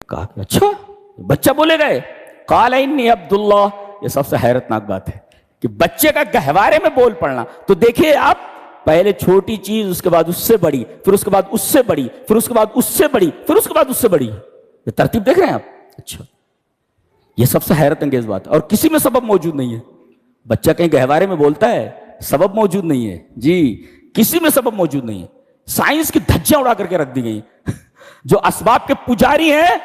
کہا کہ اچھا بچہ بولے گئے، قال انی عبداللہ. یہ سب سے حیرتناک بات ہے کہ بچے کا گہوارے میں بول پڑنا. تو دیکھیے آپ، پہلے چھوٹی چیز، اس کے بعد اس سے بڑی، پھر اس کے بعد اس سے بڑی، پھر اس کے بعد اس سے بڑی، پھر اس کے بعد اس سے بڑی. یہ ترتیب دیکھ رہے ہیں آپ؟ اچھا، یہ سب سے حیرت انگیز بات ہے. اور کسی میں سبب موجود نہیں ہے. بچہ کہیں گہوارے میں بولتا ہے، سبب موجود نہیں ہے جی، کسی میں سبب موجود نہیں ہے. سائنس کی دھجیاں اڑا کر کے رکھ دی گئی. جو اسباب کے پجاری ہیں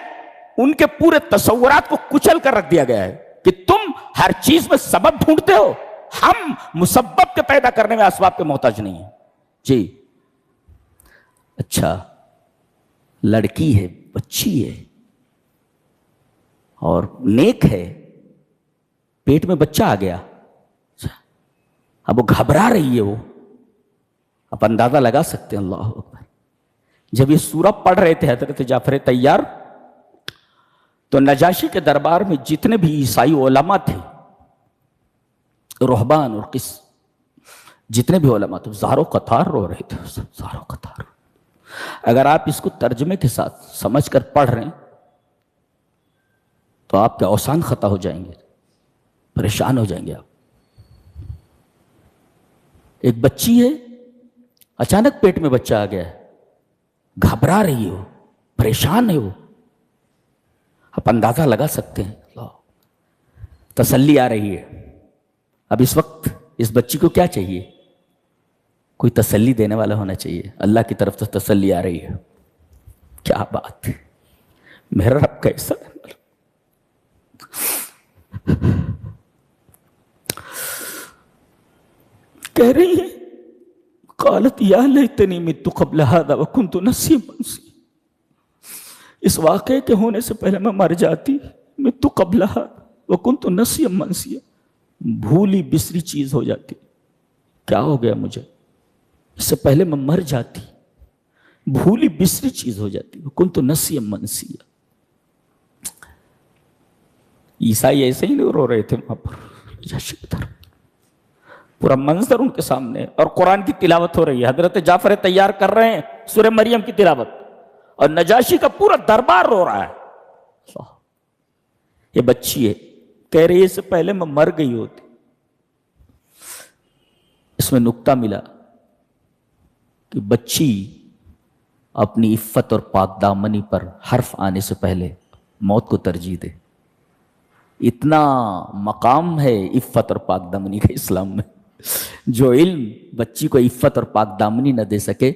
ان کے پورے تصورات کو کچل کر رکھ دیا گیا ہے کہ تم ہر چیز میں سبب ڈھونڈتے ہو. ہم مسبب کے پیدا کرنے میں اسباب کے محتاج نہیں ہیں جی. اچھا، لڑکی ہے، بچی ہے اور نیک ہے، پیٹ میں بچہ آ گیا. اب وہ گھبرا رہی ہے. وہ آپ اندازہ لگا سکتے ہیں. اللہ اکبر. جب یہ سورہ پڑھ رہے تھے حضرت جعفر طیار، تو نجاشی کے دربار میں جتنے بھی عیسائی علماء تھے، رہبان اور جتنے بھی علماء تھے، زارو قطار رو رہے تھے. زارو قطار. اگر آپ اس کو ترجمے کے ساتھ سمجھ کر پڑھ رہے ہیں تو آپ کے اوسان خطا ہو جائیں گے، پریشان ہو جائیں گے آپ. ایک بچی ہے، اچانک پیٹ میں بچہ آ گیا ہے، گھبرا رہی ہو، پریشان ہے وہ. آپ اندازہ لگا سکتے ہیں. تسلی آ رہی ہے. اب اس وقت اس بچی کو کیا چاہیے؟ کوئی تسلی دینے والا ہونا چاہیے. اللہ کی طرف سے تسلی آ رہی ہے. کیا بات ہے، میرا رب کیسا ہے. کہہ رہی ہے، قالت یا لیتنی مت قبل هذا وکنت نسیا منسیا. اس واقعے کے ہونے سے پہلے میں مر جاتی. مت قبل هذا وکنت نسیا منسیا. بھولی بسری چیز ہو جاتی. کیا ہو گیا مجھے؟ اس سے پہلے میں مر جاتی. بھولی بسری چیز ہو جاتی. وکنت نسیا منسیا. عیسائی ایسے ہی رو رہے تھے وہاں پر. پورا منظر ان کے سامنے، اور قرآن کی تلاوت ہو رہی ہے. حضرت جعفر طیار کر رہے ہیں سورہ مریم کی تلاوت، اور نجاشی کا پورا دربار رو رہا ہے. یہ بچی ہے، کہہ رہی ہے اس سے پہلے میں مر گئی ہوتی. اس میں نکتہ ملا کہ بچی اپنی عفت اور پاک دامنی پر حرف آنے سے پہلے موت کو ترجیح دے. اتنا مقام ہے عفت اور پاک دامنی کا اسلام میں. جو علم بچی کو عفت اور پاک دامنی نہ دے سکے،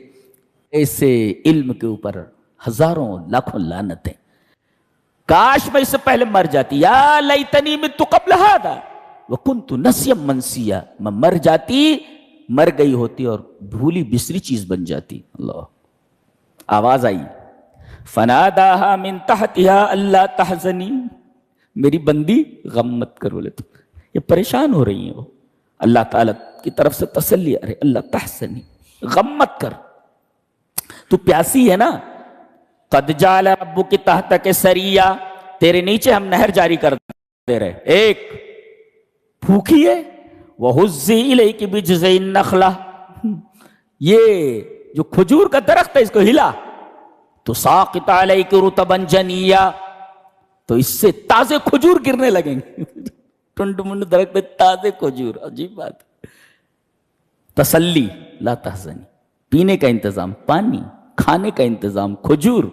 ایسے علم کے اوپر ہزاروں لاکھوں لعنتیں. کاش میں اس سے پہلے مر جاتی. یا لیتنی مت قبل ھذا وکنت نسیا منسیا. میں مر جاتی، مر گئی ہوتی اور بھولی بسری چیز بن جاتی. اللہ. آواز آئی، فناداها من تحتها الا تحزنی. میری بندی غم مت کرو. لے تو یہ پریشان ہو رہی ہیں. وہ اللہ تعالیٰ کی طرف سے تسلی آ رہی، اللہ تحزنی، غم مت کر، تو پیاسی ہے نا. قد جعل ربک تحتک سریا. تیرے نیچے ہم نہر جاری کر دے رہے. ایک بھوکی ہے، وہزی الیک بجذع النخلہ. یہ جو کھجور کا درخت ہے اس کو ہلا تو ساقط علیک رطبا جنیا. تو اس سے تازے کھجور گرنے لگیں گے. ٹنڈ منڈ درخت پہ تازے کھجور. عجیب بات. تسلی، لا تحزنی. پینے کا انتظام، پانی، کھانے کا انتظام، کھجور.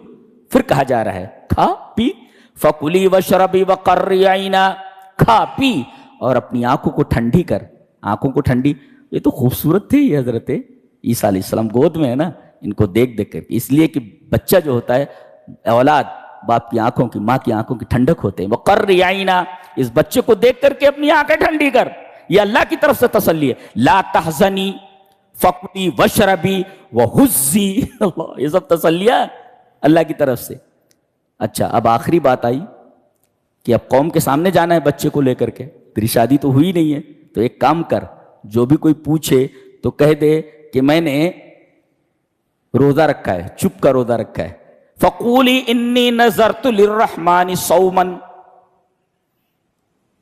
پھر کہا جا رہا ہے کھا پی. فکلی وشربی وقرری عینا. کھا پی اور اپنی آنکھوں کو ٹھنڈی کر. آنکھوں کو ٹھنڈی، یہ تو خوبصورت تھے یہ حضرت عیسیٰ علیہ السلام گود میں ہے نا. ان کو دیکھ دیکھ کر، اس لیے کہ بچہ جو ہوتا ہے، اولاد باپ کی آنکھوں کی، ماں کی آنکھوں کی ٹھنڈک ہوتے ہیں. وقرری عینا. اس بچے کو دیکھ کر کے اپنی آنکھیں ٹھنڈی کر. یہ اللہ کی طرف سے تسلی ہے. لا تحزنی فکلی وشربی وہزی. یہ سب تسلیاں اللہ کی طرف سے. اچھا، اب آخری بات آئی کہ اب قوم کے سامنے جانا ہے بچے کو لے کر کے. تیری شادی تو ہوئی نہیں ہے، تو ایک کام کر، جو بھی کوئی پوچھے تو کہہ دے کہ میں نے روزہ رکھا ہے، چپ کا روزہ رکھا ہے. فقولی انی نذرت للرحمن صوما.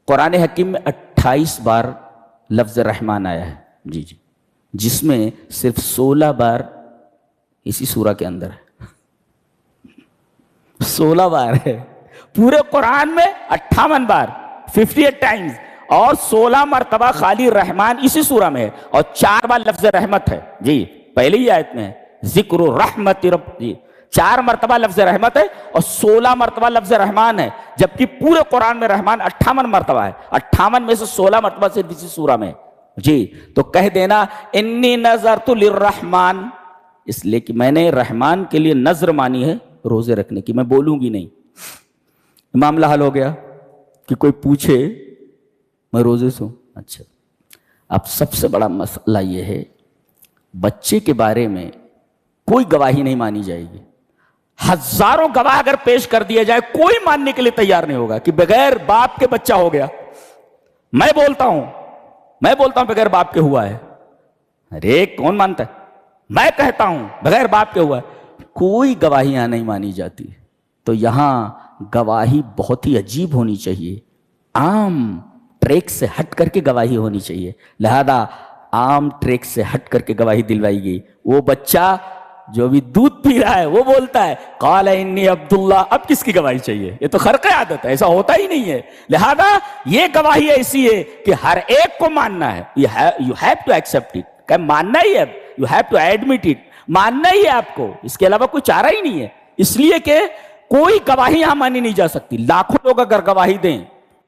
قرآن حکیم میں 28 بار لفظ رحمان آیا ہے جی، جس میں صرف 16 بار اسی سورہ کے اندر ہے. 16 بار ہے پورے قرآن میں، 58 بار 58 ٹائمز، اور 16 مرتبہ خالی رحمان اسی سورہ میں ہے، اور 4 بار لفظ رحمت ہے جی پہلی آیت میں ذکر رحمت رب جی 4 مرتبہ لفظ رحمت ہے اور 16 مرتبہ لفظ رحمان ہے، جبکہ پورے قرآن میں رحمان 58 مرتبہ ہے، 58 میں سے 16 مرتبہ صرف اسی سورہ میں جی۔ تو کہہ دینا انی نذرت للرحمن، اس لیے کہ میں نے رحمان کے لیے نظر مانی ہے روزے رکھنے کی، میں بولوں گی نہیں۔ معاملہ حل ہو گیا کہ کوئی پوچھے میں روزے سے ہوں، اچھا اب سب سے بڑا مسئلہ یہ ہے بچے کے بارے میں کوئی گواہی نہیں مانی جائے گی، ہزاروں گواہ اگر پیش کر دیا جائے کوئی ماننے کے لیے تیار نہیں ہوگا کہ بغیر باپ کے بچہ ہو گیا۔ میں بولتا ہوں بغیر باپ کے ہوا ہے، ارے کون مانتا ہے؟ میں کہتا ہوں بغیر باپ کے ہوا ہے، کوئی گواہیاں نہیں مانی جاتی۔ تو یہاں گواہی بہت ہی عجیب ہونی چاہیے، عام ٹریک سے ہٹ کر کے گواہی ہونی چاہیے، لہذا عام ٹریک سے ہٹ کر کے گواہی دلوائی گئی۔ وہ بچہ جو بھی دودھ پی رہا ہے وہ بولتا ہے قال انی عبداللہ، اب کس کی گواہی چاہیے؟ یہ تو خرق عادت ہے، ایسا ہوتا ہی نہیں ہے، لہذا یہ گواہی ایسی ہے کہ ہر ایک کو ماننا ہے، you have to accept it، کہ ماننا ہی ہے، you have to admit it، ماننا ہی ہے آپ کو، اس کے علاوہ کوئی چارہ ہی نہیں ہے، اس لیے کہ کوئی گواہی یہاں مانی نہیں جا سکتی۔ لاکھوں لوگ اگر گواہی دیں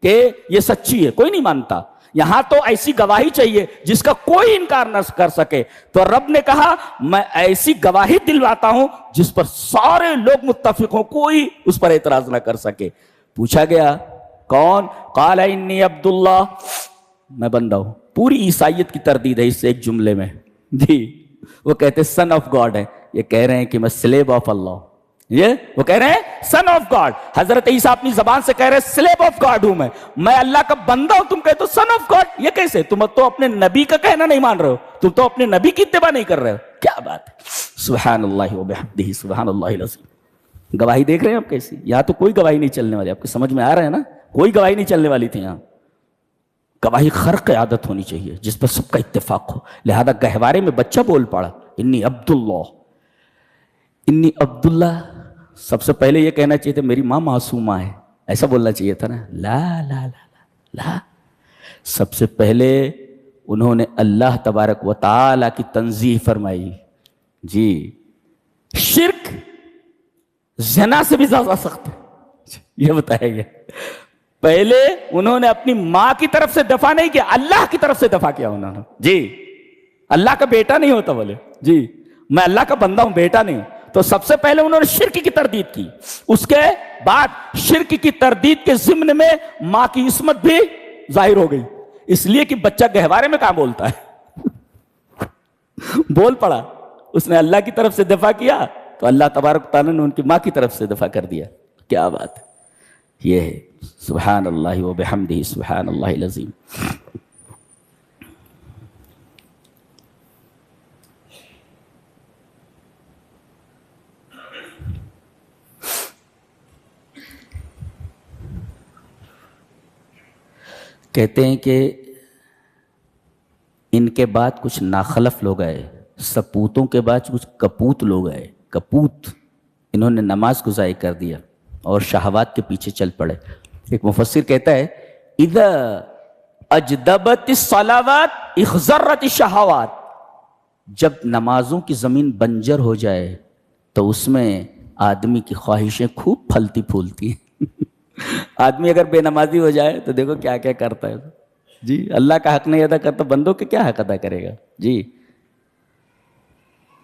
کہ یہ سچی ہے کوئی نہیں مانتا، یہاں تو ایسی گواہی چاہیے جس کا کوئی انکار نہ کر سکے۔ تو رب نے کہا میں ایسی گواہی دلواتا ہوں جس پر سارے لوگ متفق ہوں، کوئی اس پر اعتراض نہ کر سکے۔ پوچھا گیا کون؟ قال انی عبداللہ، میں بندہ ہوں۔ پوری عیسائیت کی تردید ہے اس سے ایک جملے میں جی، وہ کہتے سن آف گاڈ ہے، یہ کہہ رہے ہیں کہ میں سلیب آف اللہ ہوں، وہ کہہ رہے ہیں سن آف گاڈ۔ حضرت عیسیٰ اپنی زبان سے کہہ رہے ہیں سلیب آف گاڈ ہوں میں اللہ کا بندہ ہوں، تم کہتے ہو سن آف گاڈ، یہ کیسے؟ تم تو اپنے نبی کا کہنا نہیں مان رہے ہو، تم تو اپنے نبی کی اتباع نہیں کر رہے ہو، کیا بات ہے! سبحان اللہ و بحمدہ، سبحان اللہ العظیم۔ گواہی دیکھ رہے ہیں آپ کیسی؟ یہاں تو کوئی گواہی نہیں چلنے والی، آپ کو سمجھ میں آ رہا ہے نا؟ کوئی گواہی نہیں چلنے والی تھی یہاں۔ گواہی خرق عادت ہونی چاہیے جس پر سب کا اتفاق ہو، لہذا گہوارے میں بچہ بول پڑا انی عبداللہ، انی عبداللہ۔ سب سے پہلے یہ کہنا چاہیے تھا میری ماں معصومہ ہے، ایسا بولنا چاہیے تھا نا، لا لا لا لا لا، سب سے پہلے انہوں نے اللہ تبارک و تعالی کی تنزیہ فرمائی جی۔ شرک زنا سے بھی زیادہ سخت ہے، یہ بتایا گیا۔ پہلے انہوں نے اپنی ماں کی طرف سے دفاع نہیں کیا، اللہ کی طرف سے دفاع کیا انہوں نے جی۔ اللہ کا بیٹا نہیں ہوتا بولے جی، میں اللہ کا بندہ ہوں، بیٹا نہیں ہوں۔ تو سب سے پہلے انہوں نے شرک کی تردید کی، اس کے بعد شرک کی تردید کے ضمن میں ماں کی عصمت بھی ظاہر ہو گئی، اس لیے کہ بچہ گہوارے میں کہاں بولتا ہے، بول پڑا، اس نے اللہ کی طرف سے دفاع کیا تو اللہ تبارک تعالیٰ نے ان کی ماں کی طرف سے دفاع کر دیا۔ کیا بات ہے! یہ ہے سبحان اللہ و بحمدہ، سبحان اللہ العظیم۔ کہتے ہیں کہ ان کے بعد کچھ ناخلف لوگ آئے، سپوتوں کے بعد کچھ کپوت لوگ آئے، کپوت، انہوں نے نماز کو ضائع کر دیا اور شہوات کے پیچھے چل پڑے۔ ایک مفسر کہتا ہے اذا اجدبت الصلاوات اخضرت الشہوات، جب نمازوں کی زمین بنجر ہو جائے تو اس میں آدمی کی خواہشیں خوب پھلتی پھولتی ہیں۔ آدمی اگر بے نمازی ہو جائے تو دیکھو کیا کیا کرتا ہے جی، اللہ کا حق نہیں ادا کرتا، بندوں کے کیا حق ادا کرے گا جی،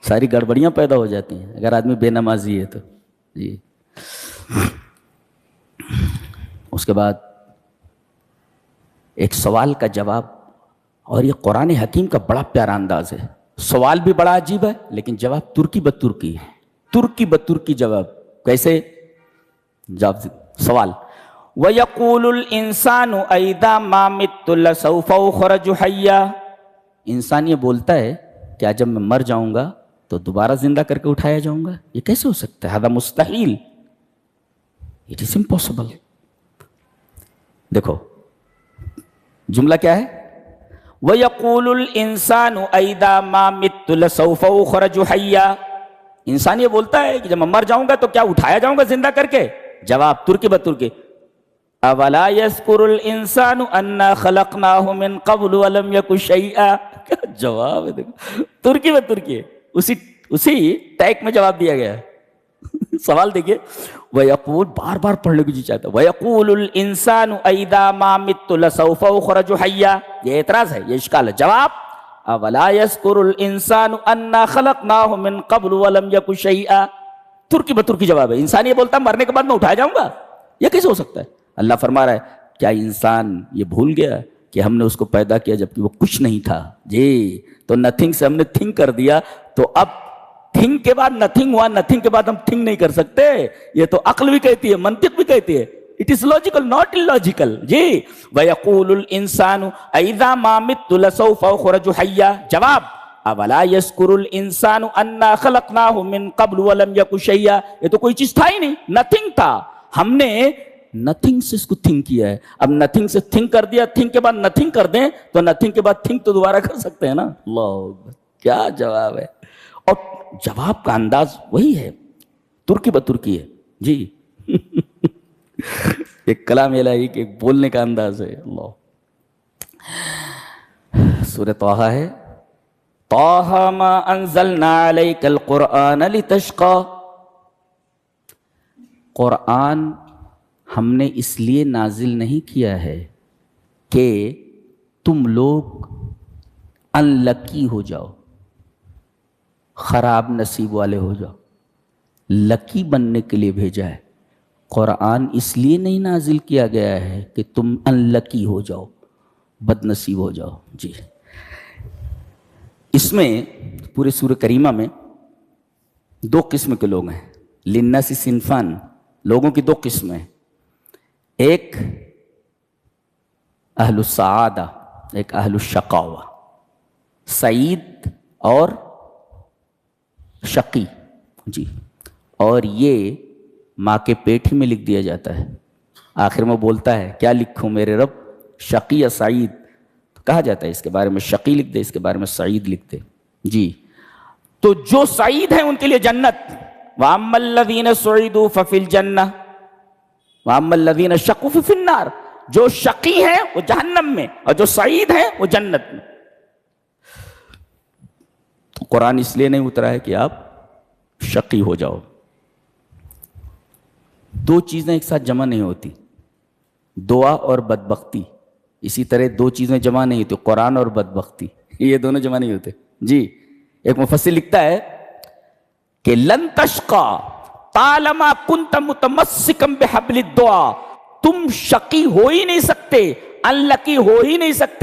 ساری گڑبڑیاں پیدا ہو جاتی ہیں اگر آدمی بے نمازی ہے تو جی۔ اس کے بعد ایک سوال کا جواب، اور یہ قرآن حکیم کا بڑا پیارا انداز ہے، سوال بھی بڑا عجیب ہے لیکن جواب ترکی بترکی ہے، ترکی بترکی جواب۔ کیسے جواب؟ سوال وَيَقُولُ الْإِنسَانُ أَإِذَا مَا مِتُّ لَسَوْفَ أُخْرَجُ حَيًّا، انسان یہ بولتا ہے کیا جب میں مر جاؤں گا تو دوبارہ زندہ کر کے اٹھایا جاؤں گا؟ یہ کیسے ہو سکتا ہے؟ هذا مستحیل، it is impossible۔ دیکھو جملہ کیا ہے، وَيَقُولُ الْإِنسَانُ أَإِذَا مَا مِتُّ لَسَوْفَ أُخْرَجُ حَيًّا، انسان یہ بولتا ہے کہ جب میں مر جاؤں گا تو کیا اٹھایا جاؤں گا زندہ کر کے؟ جواب ترکی بترکی، اولا یذکر الانسان انا خلقناہ من قبل ولم یک شیئا. کیا جواب ہے دیکھو، ترکی بترکی ہے، اسی ٹیک میں جواب دیا گیا ہے. سوال دیکھیے، وَيَقُولُ بار بار پڑھنے کو جی چاہتا ہے، وَيَقُولُ الْإِنسَانُ أَإِذَا مَا مِتُّ لَسَوْفَ أُخْرَجُ حَيًّا. یہ اعتراض ہے، یہ اشکال ہے. جواب اولا یذکر الانسان انا خلقناہ من قبل ولم یک شیئا. ترکی بترکی جواب ہے. انسان یہ بولتا ہے مرنے کے بعد میں اٹھایا جاؤں گا، یہ کیسے ہو سکتا ہے؟ اللہ فرما رہا ہے کیا انسان یہ بھول گیا کہ ہم نے اس کو پیدا کیا جبکہ وہ کچھ نہیں تھا؟ جی، تو نتھنگ سے ہم نے تھنک کر دیا، تو اب تھنک کے بعد نتھنگ ہوا، نتھنگ کے بعد ہم تھنک نہیں کر سکتے. یہ تو عقل بھی کہتی ہے، منطق بھی کہتی ہے. It is logical not illogical. جی، وَيَقُولُ الْإِنسَانُ أَإِذَا مَا مِتُّ لَسَوْفَ أُخْرَجُ حَيًّا. جواب اولا یذکر الانسان انا خلقناہ من قبل ولم یک شیئا. یہ تو کوئی چیز تھا ہی نہیں، نتھنگ تھا، ہم نے نتھنگ سے اس کو تھنک کیا ہے. اب نتھنگ سے تھنک کر دیا، تھنک کے بعد نتھنگ کر دیں تو نتھنگ کے بعد تھنک تو دوبارہ کر سکتے ہیں نا. اللہ، کیا جواب ہے! اور جواب کا انداز وہی ہے، ترکی بترکی ہے. جی ایک کلام الہی کے ایک بولنے کا انداز ہے. اللہ، سورہ طٰہٰ ہے، طٰہٰ ما انزلنا علیک القرآن لتشقی. قرآن ہم نے اس لیے نازل نہیں کیا ہے کہ تم لوگ انلکی ہو جاؤ، خراب نصیب والے ہو جاؤ. لکی بننے کے لیے بھیجا ہے. قرآن اس لیے نہیں نازل کیا گیا ہے کہ تم انلکی ہو جاؤ، بد نصیب ہو جاؤ. جی، اس میں پورے سورہ کریمہ میں دو قسم کے لوگ ہیں. للناس صنفان، لوگوں کی دو قسمیں ہیں. ایک اہل السعادہ، ایک اہل الشقاوہ، سعید اور شقی. جی، اور یہ ماں کے پیٹ ہی میں لکھ دیا جاتا ہے. آخر میں بولتا ہے کیا لکھوں میرے رب، شقی یا سعید؟ تو کہا جاتا ہے اس کے بارے میں شقی لکھ دے، اس کے بارے میں سعید لکھ دے. جی، تو جو سعید ہیں ان کے لیے جنت. وَأَمَّا الَّذِينَ سُعِدُوا فَفِي الْجَنَّةِ وَأَمَّا الَّذِينَ شَقُوا فَفِي النَّارِ. جو شقی ہیں وہ جہنم میں، اور جو سعید ہیں وہ جنت میں. تو قرآن اس لیے نہیں اترا ہے کہ آپ شقی ہو جاؤ. دو چیزیں ایک ساتھ جمع نہیں ہوتی، دعا اور بدبختی. اسی طرح دو چیزیں جمع نہیں ہوتی، قرآن اور بدبختی، یہ دونوں جمع نہیں ہوتے. جی، ایک مفسر لکھتا ہے کہ لن تشقا طالما کنت متمسکا بحبل الدعا. تم شقی ہو ہی نہیں سکتے، انلکی ہو ہی نہیں سکتے